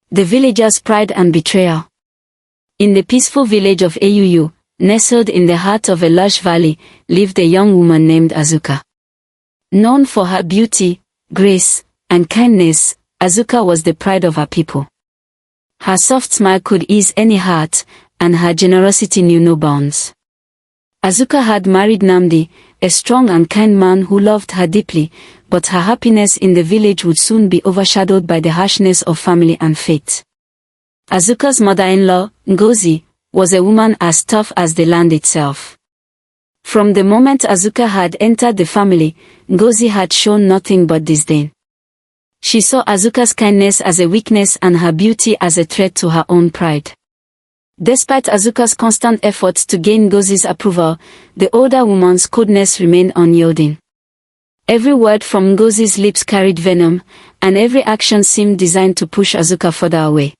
The Villager's Pride and Betrayal. In the peaceful village of Auyu, nestled in the heart of a lush valley, lived a young woman named Azuka. Known for her beauty, grace, and kindness, Azuka was the pride of her people. Her soft smile could ease any heart, and her generosity knew no bounds. Azuka had married Namdi, a strong and kind man who loved her deeply, but her happiness in the village would soon be overshadowed by the harshness of family and fate. Azuka's mother-in-law, Ngozi, was a woman as tough as the land itself. From the moment Azuka had entered the family, Ngozi had shown nothing but disdain. She saw Azuka's kindness as a weakness and her beauty as a threat to her own pride. Despite Azuka's constant efforts to gain Ngozi's approval, the older woman's coldness remained unyielding. Every word from Ngozi's lips carried venom, and every action seemed designed to push Azuka further away.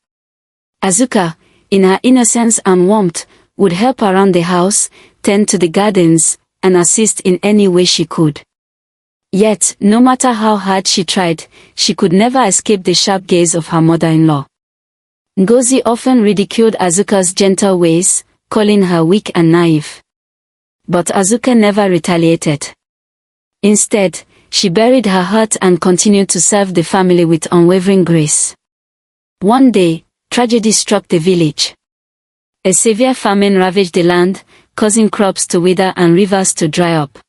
Azuka, in her innocence and warmth, would help around the house, tend to the gardens, and assist in any way she could. Yet, no matter how hard she tried, she could never escape the sharp gaze of her mother-in-law. Ngozi often ridiculed Azuka's gentle ways, calling her weak and naive. But Azuka never retaliated. Instead, she buried her hurt and continued to serve the family with unwavering grace. One day, tragedy struck the village. A severe famine ravaged the land, causing crops to wither and rivers to dry up.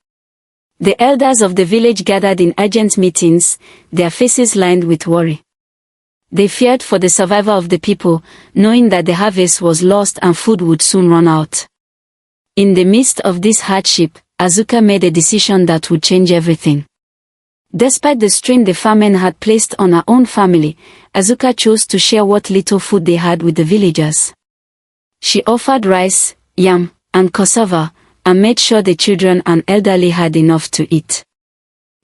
The elders of the village gathered in urgent meetings, their faces lined with worry. They feared for the survival of the people, knowing that the harvest was lost and food would soon run out. In the midst of this hardship, Azuka made a decision that would change everything. Despite the strain the famine had placed on her own family, Azuka chose to share what little food they had with the villagers. She offered rice, yam, and cassava, and made sure the children and elderly had enough to eat.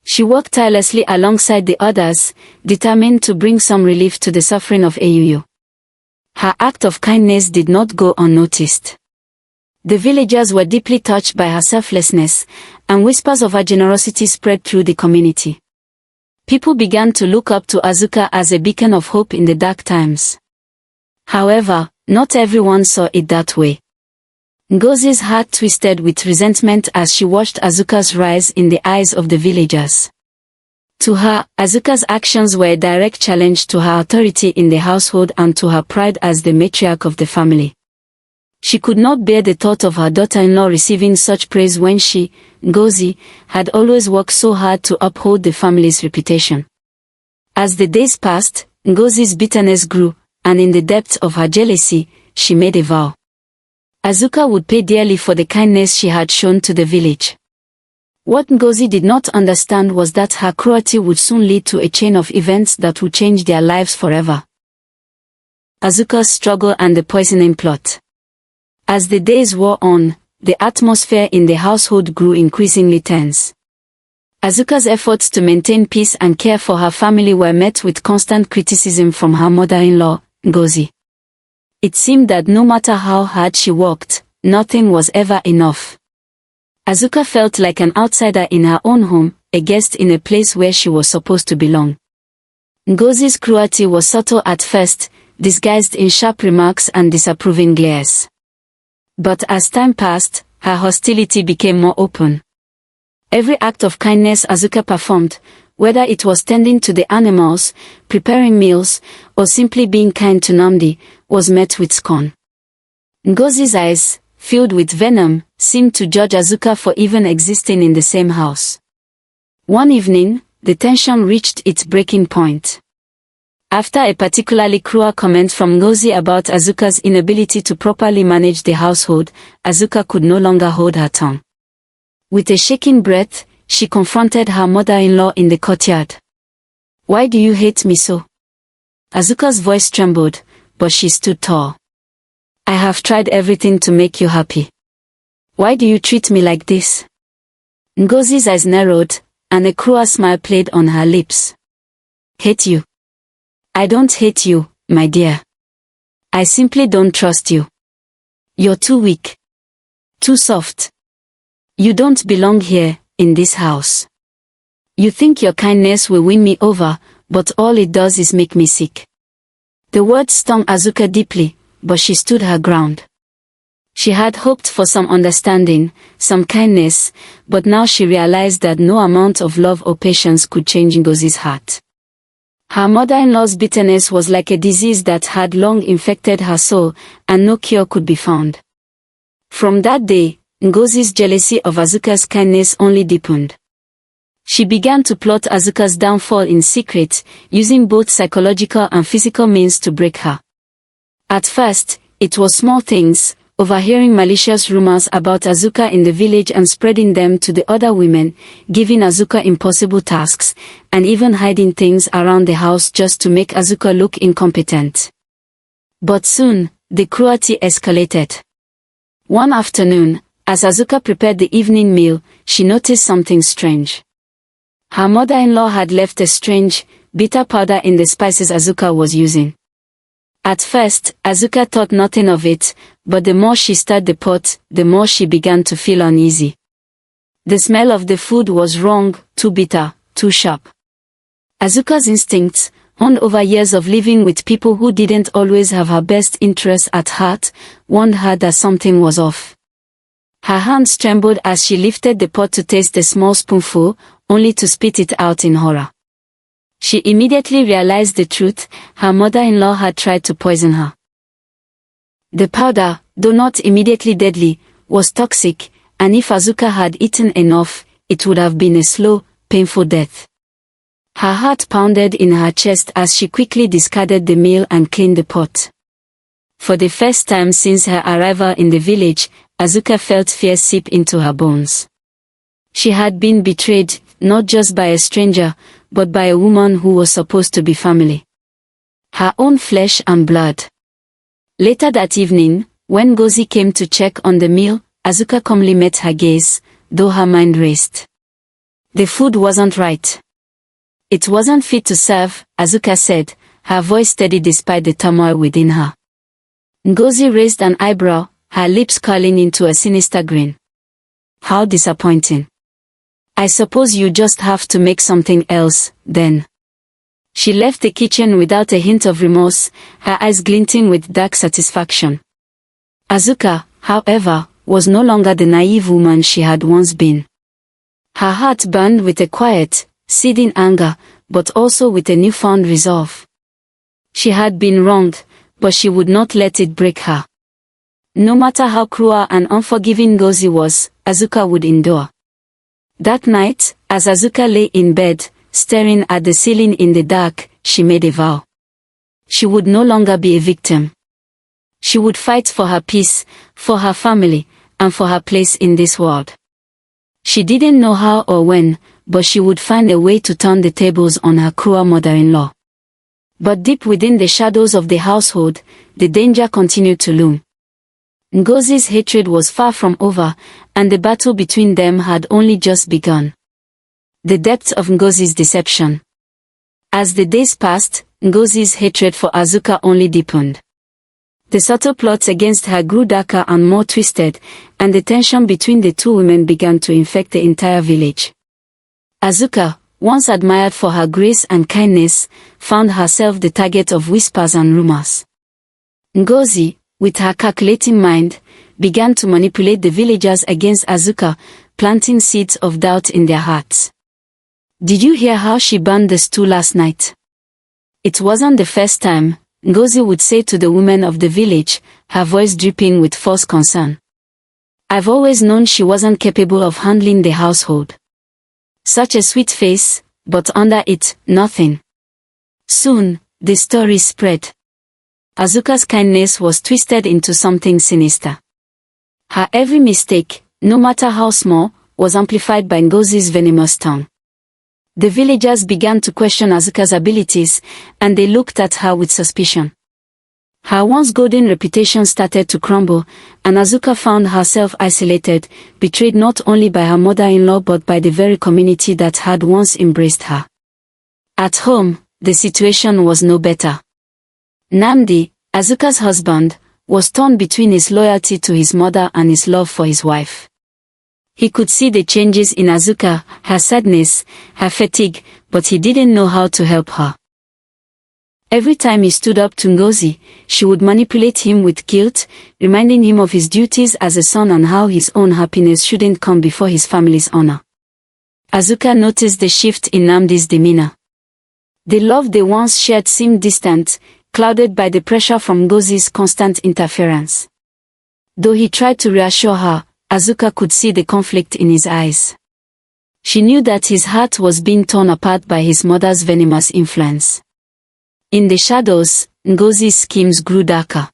She worked tirelessly alongside the others, determined to bring some relief to the suffering of Auyu. Her act of kindness did not go unnoticed. The villagers were deeply touched by her selflessness, and whispers of her generosity spread through the community. People began to look up to Azuka as a beacon of hope in the dark times. However, not everyone saw it that way. Ngozi's heart twisted with resentment as she watched Azuka's rise in the eyes of the villagers. To her, Azuka's actions were a direct challenge to her authority in the household and to her pride as the matriarch of the family. She could not bear the thought of her daughter-in-law receiving such praise when she, Ngozi, had always worked so hard to uphold the family's reputation. As the days passed, Ngozi's bitterness grew, and in the depths of her jealousy, she made a vow. Azuka would pay dearly for the kindness she had shown to the village. What Ngozi did not understand was that her cruelty would soon lead to a chain of events that would change their lives forever. Azuka's struggle and the poisoning plot. As the days wore on, the atmosphere in the household grew increasingly tense. Azuka's efforts to maintain peace and care for her family were met with constant criticism from her mother-in-law, Ngozi. It seemed that no matter how hard she worked, nothing was ever enough. Azuka felt like an outsider in her own home, a guest in a place where she was supposed to belong. Ngozi's cruelty was subtle at first, disguised in sharp remarks and disapproving glares. But as time passed, her hostility became more open. Every act of kindness Azuka performed, whether it was tending to the animals, preparing meals, or simply being kind to Namdi, was met with scorn. Ngozi's eyes, filled with venom, seemed to judge Azuka for even existing in the same house. One evening, the tension reached its breaking point. After a particularly cruel comment from Ngozi about Azuka's inability to properly manage the household, Azuka could no longer hold her tongue. With a shaking breath, she confronted her mother-in-law in the courtyard. "Why do you hate me so?" Azuka's voice trembled, but she stood tall. "I have tried everything to make you happy. Why do you treat me like this?" Ngozi's eyes narrowed, and a cruel smile played on her lips. "Hate you? I don't hate you, my dear. I simply don't trust you. You're too weak. Too soft. You don't belong here, in this house. You think your kindness will win me over, but all it does is make me sick. The words stung Azuka deeply, but she stood her ground. She had hoped for some understanding, some kindness, but now she realized that no amount of love or patience could change Ngozi's heart. Her mother-in-law's bitterness was like a disease that had long infected her soul, and no cure could be found. From that day, Ngozi's jealousy of Azuka's kindness only deepened. She began to plot Azuka's downfall in secret, using both psychological and physical means to break her. At first, it was small things, overhearing malicious rumors about Azuka in the village and spreading them to the other women, giving Azuka impossible tasks, and even hiding things around the house just to make Azuka look incompetent. But soon, the cruelty escalated. One afternoon, as Azuka prepared the evening meal, she noticed something strange. Her mother-in-law had left a strange, bitter powder in the spices Azuka was using. At first, Azuka thought nothing of it, but the more she stirred the pot, the more she began to feel uneasy. The smell of the food was wrong, too bitter, too sharp. Azuka's instincts, honed over years of living with people who didn't always have her best interests at heart, warned her that something was off. Her hands trembled as she lifted the pot to taste a small spoonful, only to spit it out in horror. She immediately realized the truth: her mother-in-law had tried to poison her. The powder, though not immediately deadly, was toxic, and if Azuka had eaten enough, it would have been a slow, painful death. Her heart pounded in her chest as she quickly discarded the meal and cleaned the pot. For the first time since her arrival in the village, Azuka felt fear seep into her bones. She had been betrayed, not just by a stranger, but by a woman who was supposed to be family. Her own flesh and blood. Later that evening, when Ngozi came to check on the meal, Azuka calmly met her gaze, though her mind raced. The food wasn't right. It wasn't fit to serve, Azuka said, her voice steady despite the turmoil within her. Ngozi raised an eyebrow, her lips curling into a sinister grin. How disappointing. I suppose you just have to make something else, then. She left the kitchen without a hint of remorse, her eyes glinting with dark satisfaction. Azuka, however, was no longer the naive woman she had once been. Her heart burned with a quiet, seething anger, but also with a newfound resolve. She had been wronged, but she would not let it break her. No matter how cruel and unforgiving Ngozi was, Azuka would endure. That night, as Azuka lay in bed, staring at the ceiling in the dark, she made a vow. She would no longer be a victim. She would fight for her peace, for her family, and for her place in this world. She didn't know how or when, but she would find a way to turn the tables on her cruel mother-in-law. But deep within the shadows of the household, the danger continued to loom. Ngozi's hatred was far from over, and the battle between them had only just begun. The depth of Ngozi's deception. As the days passed, Ngozi's hatred for Azuka only deepened. The subtle plots against her grew darker and more twisted, and the tension between the two women began to infect the entire village. Azuka, once admired for her grace and kindness, found herself the target of whispers and rumors. Ngozi, with her calculating mind, began to manipulate the villagers against Azuka, planting seeds of doubt in their hearts. Did you hear how she burned the stew last night? It wasn't the first time, Ngozi would say to the women of the village, her voice dripping with false concern. I've always known she wasn't capable of handling the household. Such a sweet face, but under it, nothing. Soon, the story spread. Azuka's kindness was twisted into something sinister. Her every mistake, no matter how small, was amplified by Ngozi's venomous tongue. The villagers began to question Azuka's abilities, and they looked at her with suspicion. Her once golden reputation started to crumble, and Azuka found herself isolated, betrayed not only by her mother-in-law but by the very community that had once embraced her. At home, the situation was no better. Namdi, Azuka's husband, was torn between his loyalty to his mother and his love for his wife. He could see the changes in Azuka, her sadness, her fatigue, but he didn't know how to help her. Every time he stood up to Ngozi, she would manipulate him with guilt, reminding him of his duties as a son and how his own happiness shouldn't come before his family's honor. Azuka noticed the shift in Nnamdi's demeanor. The love they once shared seemed distant, clouded by the pressure from Ngozi's constant interference. Though he tried to reassure her, Azuka could see the conflict in his eyes. She knew that his heart was being torn apart by his mother's venomous influence. In the shadows, Ngozi's schemes grew darker.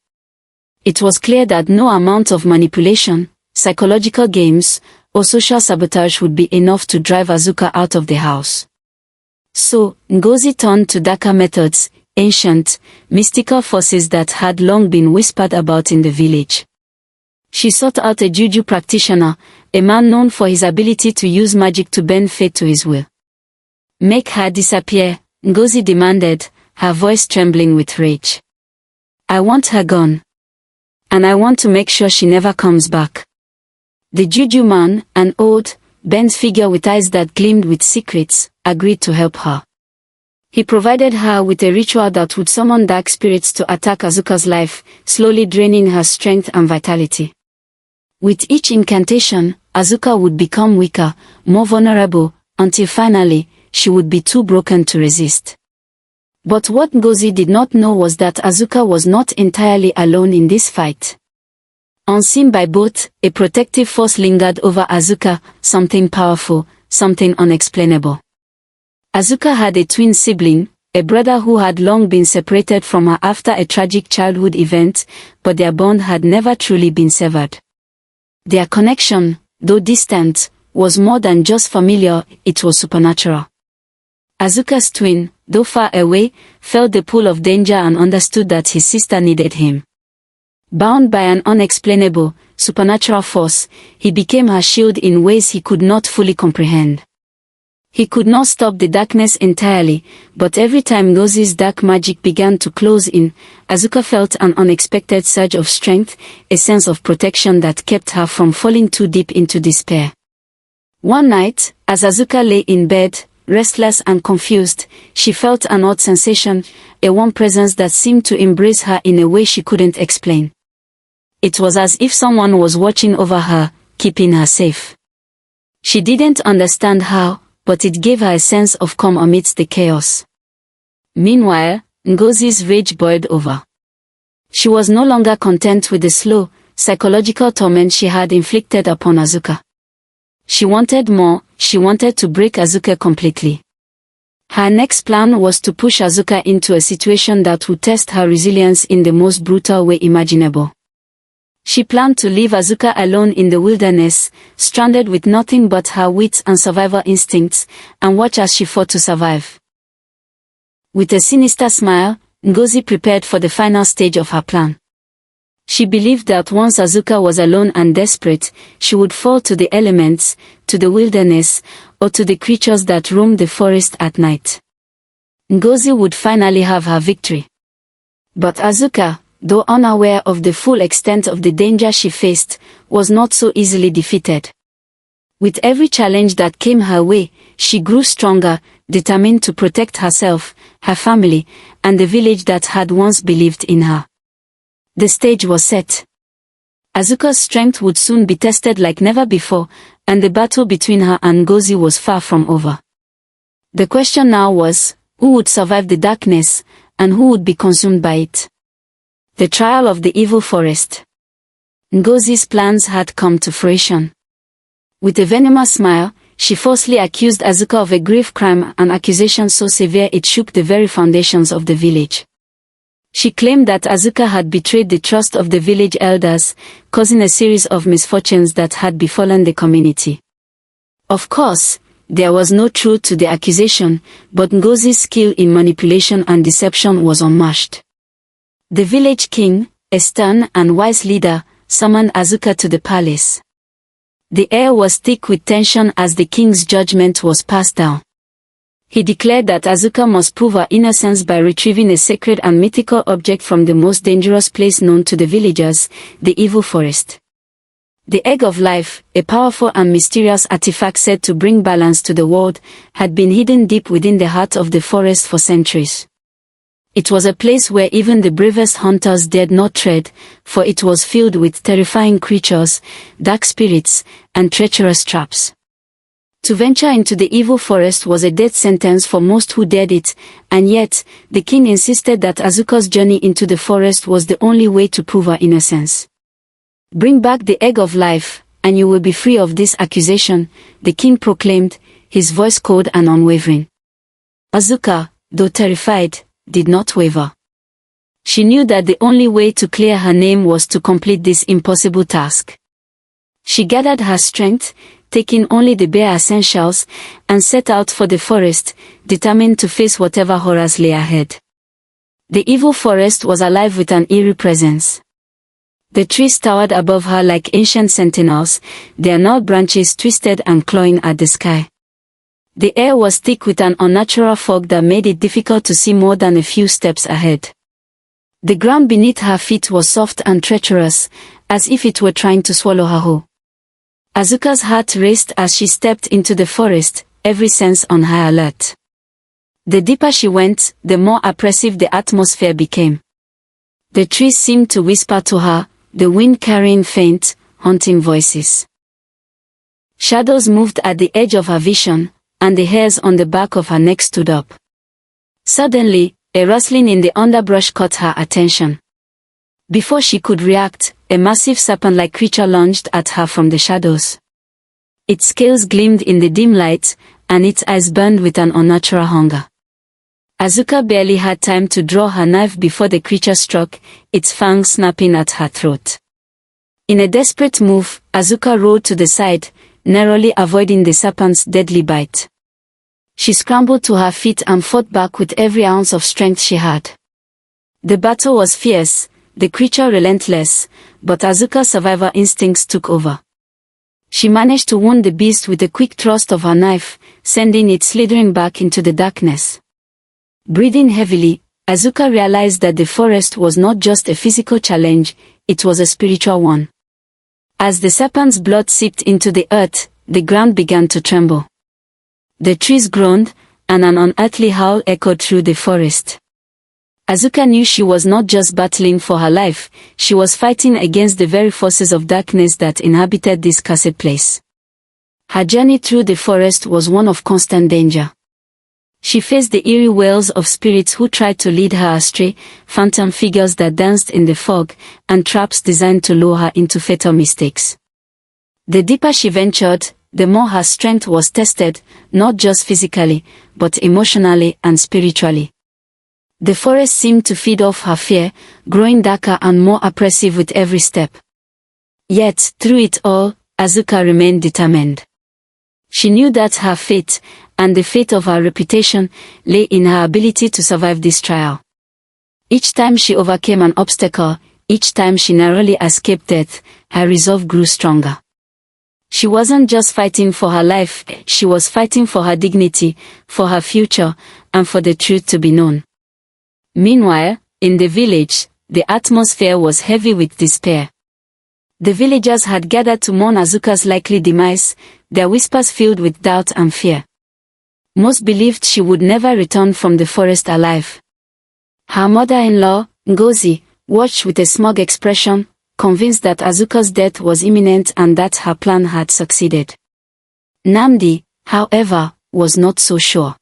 It was clear that no amount of manipulation, psychological games, or social sabotage would be enough to drive Azuka out of the house. So, Ngozi turned to darker methods, ancient, mystical forces that had long been whispered about in the village. She sought out a juju practitioner, a man known for his ability to use magic to bend fate to his will. "Make her disappear," Ngozi demanded, her voice trembling with rage. "I want her gone. And I want to make sure she never comes back." The juju man, an old, bent figure with eyes that gleamed with secrets, agreed to help her. He provided her with a ritual that would summon dark spirits to attack Azuka's life, slowly draining her strength and vitality. With each incantation, Azuka would become weaker, more vulnerable, until finally, she would be too broken to resist. But what Ngozi did not know was that Azuka was not entirely alone in this fight. Unseen by both, a protective force lingered over Azuka, something powerful, something unexplainable. Azuka had a twin sibling, a brother who had long been separated from her after a tragic childhood event, but their bond had never truly been severed. Their connection, though distant, was more than just familiar, it was supernatural. Azuka's twin, though far away, felt the pull of danger and understood that his sister needed him. Bound by an unexplainable, supernatural force, he became her shield in ways he could not fully comprehend. He could not stop the darkness entirely, but every time Ngozi's dark magic began to close in, Azuka felt an unexpected surge of strength, a sense of protection that kept her from falling too deep into despair. One night, as Azuka lay in bed, restless and confused, she felt an odd sensation, a warm presence that seemed to embrace her in a way she couldn't explain. It was as if someone was watching over her, keeping her safe. She didn't understand how, but it gave her a sense of calm amidst the chaos. Meanwhile, Ngozi's rage boiled over. She was no longer content with the slow, psychological torment she had inflicted upon Azuka. She wanted more, she wanted to break Azuka completely. Her next plan was to push Azuka into a situation that would test her resilience in the most brutal way imaginable. She planned to leave Azuka alone in the wilderness, stranded with nothing but her wits and survival instincts, and watch as she fought to survive. With a sinister smile, Ngozi prepared for the final stage of her plan. She believed that once Azuka was alone and desperate, she would fall to the elements, to the wilderness, or to the creatures that roamed the forest at night. Ngozi would finally have her victory. But Azuka, though unaware of the full extent of the danger she faced, was not so easily defeated. With every challenge that came her way, she grew stronger, determined to protect herself, her family, and the village that had once believed in her. The stage was set. Azuka's strength would soon be tested like never before, and the battle between her and Ngozi was far from over. The question now was, who would survive the darkness, and who would be consumed by it? The trial of the evil forest. Ngozi's plans had come to fruition. With a venomous smile, she falsely accused Azuka of a grave crime, an accusation so severe it shook the very foundations of the village. She claimed that Azuka had betrayed the trust of the village elders, causing a series of misfortunes that had befallen the community. Of course, there was no truth to the accusation, but Ngozi's skill in manipulation and deception was unmatched. The village king, a stern and wise leader, summoned Azuka to the palace. The air was thick with tension as the king's judgment was passed down. He declared that Azuka must prove her innocence by retrieving a sacred and mythical object from the most dangerous place known to the villagers, the evil forest. The Egg of Life, a powerful and mysterious artifact said to bring balance to the world, had been hidden deep within the heart of the forest for centuries. It was a place where even the bravest hunters dared not tread, for it was filled with terrifying creatures, dark spirits, and treacherous traps. To venture into the evil forest was a death sentence for most who dared it, and yet, the king insisted that Azuka's journey into the forest was the only way to prove her innocence. "Bring back the egg of life, and you will be free of this accusation," the king proclaimed, his voice cold and unwavering. Azuka, though terrified, did not waver. She knew that the only way to clear her name was to complete this impossible task. She gathered her strength, taking only the bare essentials, and set out for the forest, determined to face whatever horrors lay ahead. The evil forest was alive with an eerie presence. The trees towered above her like ancient sentinels, their gnarled branches twisted and clawing at the sky. The air was thick with an unnatural fog that made it difficult to see more than a few steps ahead. The ground beneath her feet was soft and treacherous, as if it were trying to swallow her whole. Azuka's heart raced as she stepped into the forest, every sense on high alert. The deeper she went, the more oppressive the atmosphere became. The trees seemed to whisper to her, the wind carrying faint, haunting voices. Shadows moved at the edge of her vision, and the hairs on the back of her neck stood up. Suddenly, a rustling in the underbrush caught her attention. Before she could react, a massive serpent-like creature lunged at her from the shadows. Its scales gleamed in the dim light, and its eyes burned with an unnatural hunger. Azuka barely had time to draw her knife before the creature struck, its fangs snapping at her throat. In a desperate move, Azuka rolled to the side, narrowly avoiding the serpent's deadly bite. She scrambled to her feet and fought back with every ounce of strength she had. The battle was fierce, the creature relentless, but Azuka's survival instincts took over. She managed to wound the beast with a quick thrust of her knife, sending it slithering back into the darkness. Breathing heavily, Azuka realized that the forest was not just a physical challenge, it was a spiritual one. As the serpent's blood seeped into the earth, the ground began to tremble. The trees groaned, and an unearthly howl echoed through the forest. Azuka knew she was not just battling for her life, she was fighting against the very forces of darkness that inhabited this cursed place. Her journey through the forest was one of constant danger. She faced the eerie wails of spirits who tried to lead her astray, phantom figures that danced in the fog, and traps designed to lure her into fatal mistakes. The deeper she ventured, the more her strength was tested, not just physically, but emotionally and spiritually. The forest seemed to feed off her fear, growing darker and more oppressive with every step. Yet, through it all, Azuka remained determined. She knew that her fate, and the fate of her reputation, lay in her ability to survive this trial. Each time she overcame an obstacle, each time she narrowly escaped death, her resolve grew stronger. She wasn't just fighting for her life, she was fighting for her dignity, for her future, and for the truth to be known. Meanwhile, in the village, the atmosphere was heavy with despair. The villagers had gathered to mourn Azuka's likely demise, their whispers filled with doubt and fear. Most believed she would never return from the forest alive. Her mother-in-law, Ngozi, watched with a smug expression, convinced that Azuka's death was imminent and that her plan had succeeded. Nnamdi, however, was not so sure.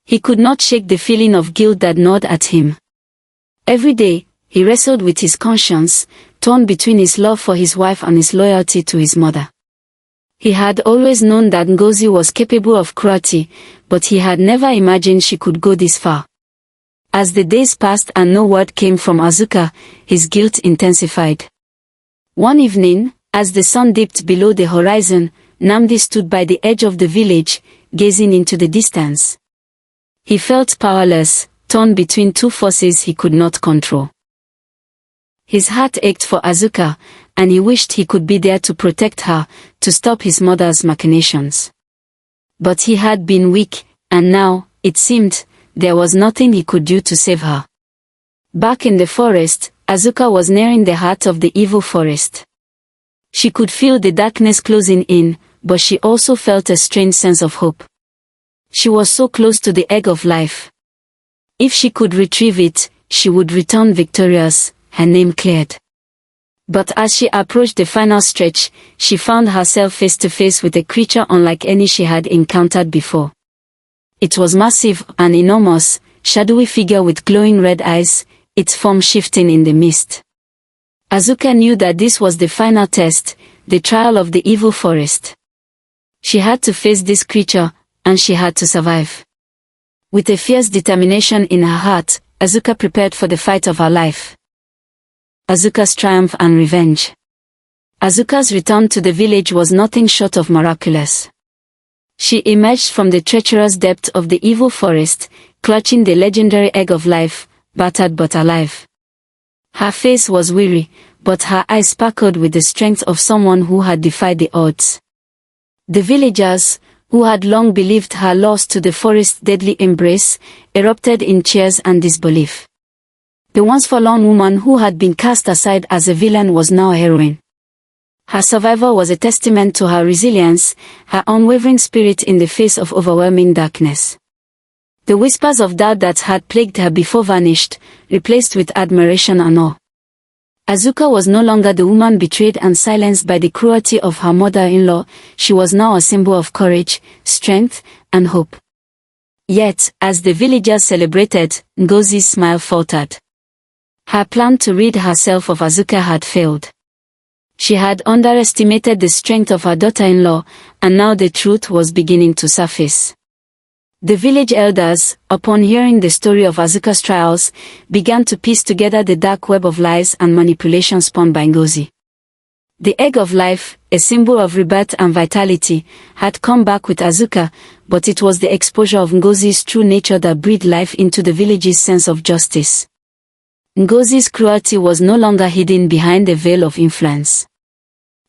He could not shake the feeling of guilt that gnawed at him. Every day, he wrestled with his conscience, torn between his love for his wife and his loyalty to his mother. He had always known that Ngozi was capable of cruelty, but he had never imagined she could go this far. As the days passed and no word came from Azuka, his guilt intensified. One evening, as the sun dipped below the horizon, Nnamdi stood by the edge of the village, gazing into the distance. He felt powerless, torn between two forces he could not control. His heart ached for Azuka, and he wished he could be there to protect her, to stop his mother's machinations. But he had been weak, and now, it seemed, there was nothing he could do to save her. Back in the forest, Azuka was nearing the heart of the evil forest. She could feel the darkness closing in, but she also felt a strange sense of hope. She was so close to the egg of life. If she could retrieve it, she would return victorious, her name cleared. But as she approached the final stretch, she found herself face to face with a creature unlike any she had encountered before. It was massive, an enormous, shadowy figure with glowing red eyes, its form shifting in the mist. Azuka knew that this was the final test, the trial of the evil forest. She had to face this creature, and she had to survive. With a fierce determination in her heart, Azuka prepared for the fight of her life. Azuka's triumph and revenge. Azuka's return to the village was nothing short of miraculous. She emerged from the treacherous depth of the evil forest, clutching the legendary egg of life, battered but alive. Her face was weary, but her eyes sparkled with the strength of someone who had defied the odds. The villagers, who had long believed her lost to the forest's deadly embrace, erupted in cheers and disbelief. The once forlorn woman who had been cast aside as a villain was now a heroine. Her survival was a testament to her resilience, her unwavering spirit in the face of overwhelming darkness. The whispers of doubt that had plagued her before vanished, replaced with admiration and awe. Azuka was no longer the woman betrayed and silenced by the cruelty of her mother-in-law. She was now a symbol of courage, strength, and hope. Yet, as the villagers celebrated, Ngozi's smile faltered. Her plan to rid herself of Azuka had failed. She had underestimated the strength of her daughter-in-law, and now the truth was beginning to surface. The village elders, upon hearing the story of Azuka's trials, began to piece together the dark web of lies and manipulation spun by Ngozi. The egg of life, a symbol of rebirth and vitality, had come back with Azuka, but it was the exposure of Ngozi's true nature that breathed life into the village's sense of justice. Ngozi's cruelty was no longer hidden behind a veil of influence.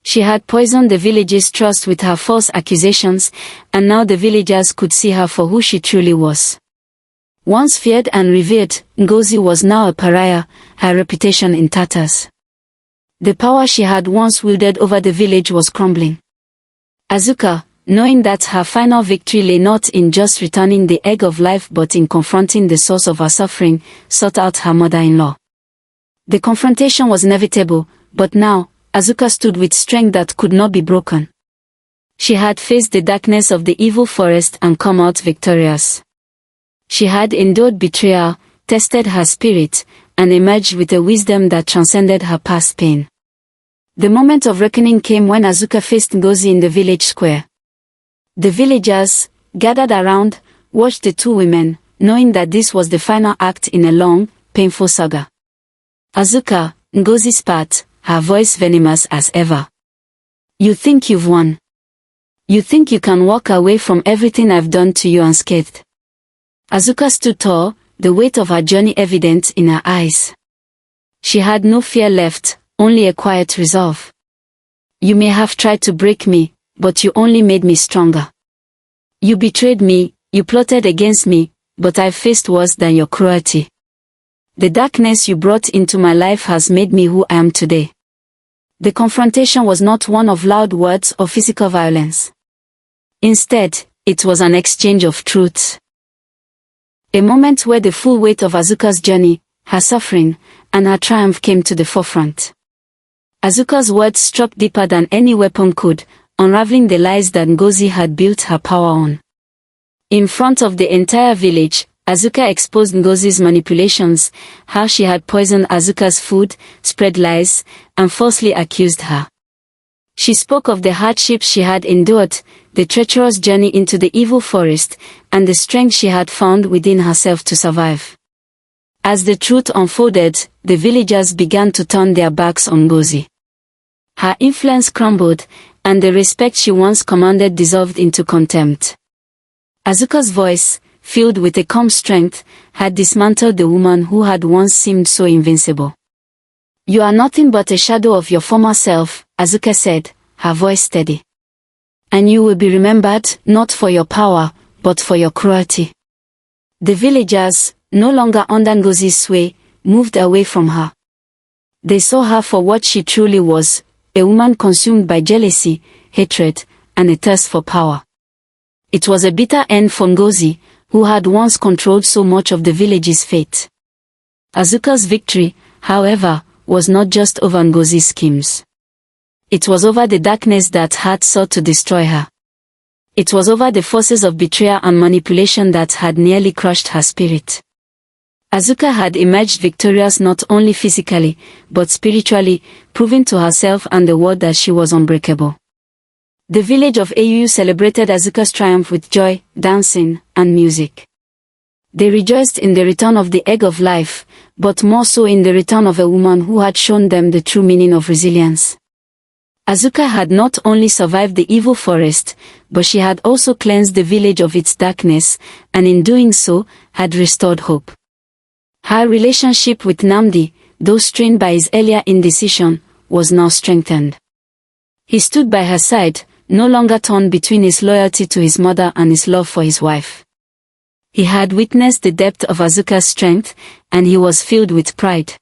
She had poisoned the village's trust with her false accusations, and now the villagers could see her for who she truly was. Once feared and revered, Ngozi was now a pariah, her reputation in tatters. The power she had once wielded over the village was crumbling. Azuka, knowing that her final victory lay not in just returning the egg of life but in confronting the source of her suffering, sought out her mother-in-law. The confrontation was inevitable, but now, Azuka stood with strength that could not be broken. She had faced the darkness of the evil forest and come out victorious. She had endured betrayal, tested her spirit, and emerged with a wisdom that transcended her past pain. The moment of reckoning came when Azuka faced Ngozi in the village square. The villagers, gathered around, watched the two women, knowing that this was the final act in a long, painful saga. Azuka, Ngozi spat, her voice venomous as ever. You think you've won? You think you can walk away from everything I've done to you unscathed? Azuka stood tall, the weight of her journey evident in her eyes. She had no fear left, only a quiet resolve. You may have tried to break me, but you only made me stronger. You betrayed me, you plotted against me, but I've faced worse than your cruelty. The darkness you brought into my life has made me who I am today. The confrontation was not one of loud words or physical violence. Instead, it was an exchange of truths. A moment where the full weight of Azuka's journey, her suffering, and her triumph came to the forefront. Azuka's words struck deeper than any weapon could, unraveling the lies that Ngozi had built her power on. In front of the entire village, Azuka exposed Ngozi's manipulations, how she had poisoned Azuka's food, spread lies, and falsely accused her. She spoke of the hardships she had endured, the treacherous journey into the evil forest, and the strength she had found within herself to survive. As the truth unfolded, the villagers began to turn their backs on Ngozi. Her influence crumbled, and the respect she once commanded dissolved into contempt. Azuka's voice, filled with a calm strength, had dismantled the woman who had once seemed so invincible. You are nothing but a shadow of your former self, Azuka said, her voice steady. And you will be remembered, not for your power, but for your cruelty. The villagers, no longer under Ngozi's sway, moved away from her. They saw her for what she truly was, a woman consumed by jealousy, hatred, and a thirst for power. It was a bitter end for Ngozi, who had once controlled so much of the village's fate. Azuka's victory, however, was not just over Ngozi's schemes. It was over the darkness that had sought to destroy her. It was over the forces of betrayal and manipulation that had nearly crushed her spirit. Azuka had emerged victorious not only physically, but spiritually, proving to herself and the world that she was unbreakable. The village of Ayuyu celebrated Azuka's triumph with joy, dancing, and music. They rejoiced in the return of the egg of life, but more so in the return of a woman who had shown them the true meaning of resilience. Azuka had not only survived the evil forest, but she had also cleansed the village of its darkness, and in doing so, had restored hope. Her relationship with Nnamdi, though strained by his earlier indecision, was now strengthened. He stood by her side, no longer torn between his loyalty to his mother and his love for his wife. He had witnessed the depth of Azuka's strength, and he was filled with pride.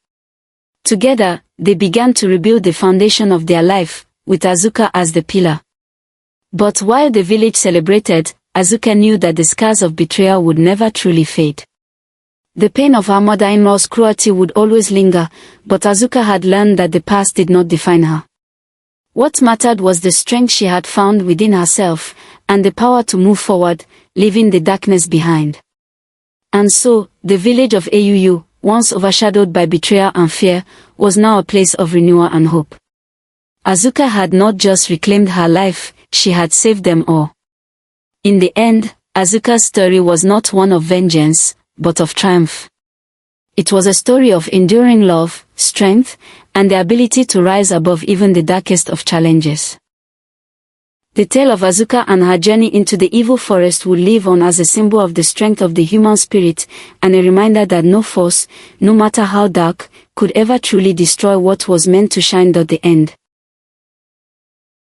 Together, they began to rebuild the foundation of their life, with Azuka as the pillar. But while the village celebrated, Azuka knew that the scars of betrayal would never truly fade. The pain of her mother-in-law's cruelty would always linger, but Azuka had learned that the past did not define her. What mattered was the strength she had found within herself, and the power to move forward, leaving the darkness behind. And so, the village of Ayuyu, once overshadowed by betrayal and fear, was now a place of renewal and hope. Azuka had not just reclaimed her life, she had saved them all. In the end, Azuka's story was not one of vengeance, but of triumph. It was a story of enduring love, strength, and the ability to rise above even the darkest of challenges. The tale of Azuka and her journey into the evil forest would live on as a symbol of the strength of the human spirit, and a reminder that no force, no matter how dark, could ever truly destroy what was meant to shine. The end.